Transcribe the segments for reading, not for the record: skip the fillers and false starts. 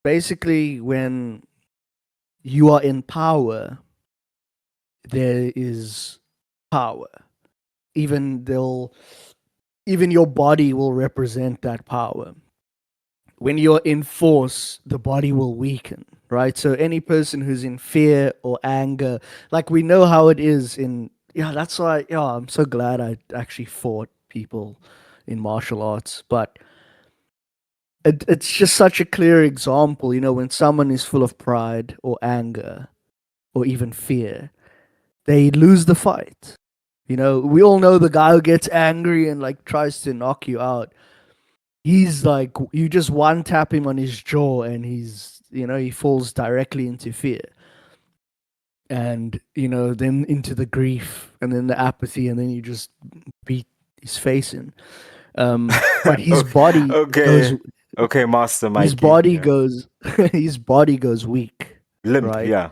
basically when you are in power, there is power. Even they'll even your body will represent that power. When you're in force, the body will weaken, right? So any person who's in fear or anger, like we know how it is in, yeah, that's why, yeah, I'm so glad I actually fought people in martial arts. But it's just such a clear example, when someone is full of pride or anger or even fear, they lose the fight. We all know the guy who gets angry and like tries to knock you out. He's like, you just one tap him on his jaw and he falls directly into fear. And, then into the grief and then the apathy, and then you just beat his face in. But his Okay, body goes, okay, okay, Master his Mikey. body Yeah, goes, his body goes weak, limp. right? Yeah.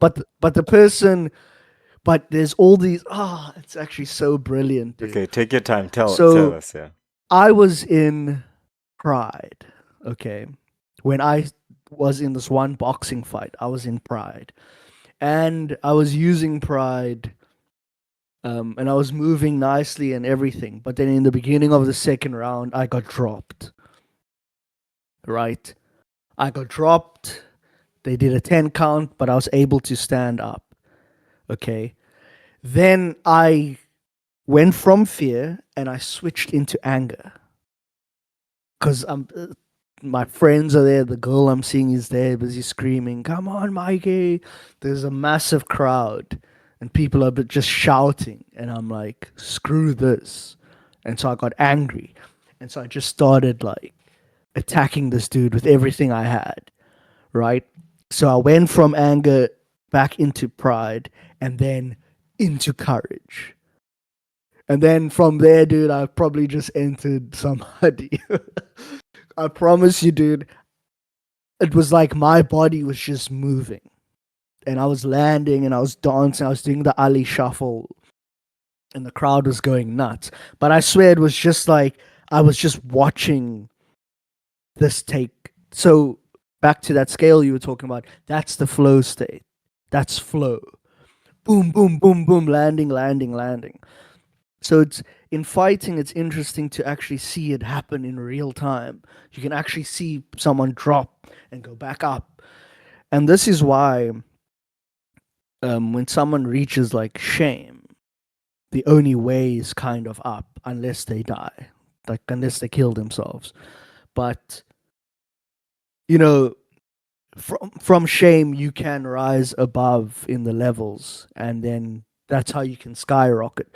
But the person, but there's all these, it's actually so brilliant, dude. Okay, take your time. Tell So us. Yeah. I was in Pride, okay? When I was in this one boxing fight, I was in Pride. And I was using Pride, and I was moving nicely and everything. But then in the beginning of the second round, I got dropped, right? I got dropped. They did a 10 count, but I was able to stand up, okay? Then I went from fear and I switched into anger because my friends are there. The girl I'm seeing is there, busy screaming, "Come on, Mikey!" There's a massive crowd, and people are just shouting, and I'm like, "Screw this!" And so I got angry, and so I just started like attacking this dude with everything I had. Right? So I went from anger back into pride, and then into courage. And then from there, dude, I probably just entered somebody. I promise you, dude, it was like my body was just moving. And I was landing and I was dancing. I was doing the Ali shuffle and the crowd was going nuts. But I swear it was just like I was just watching this take. So back to that scale you were talking about, that's the flow state. That's flow. Boom, boom, boom, boom, landing, landing, landing. So it's in fighting, it's interesting to actually see it happen in real time. You can actually see someone drop and go back up. And this is why when someone reaches like shame, the only way is kind of up unless they die, like unless they kill themselves. But you know, from shame you can rise above in the levels, and then that's how you can skyrocket.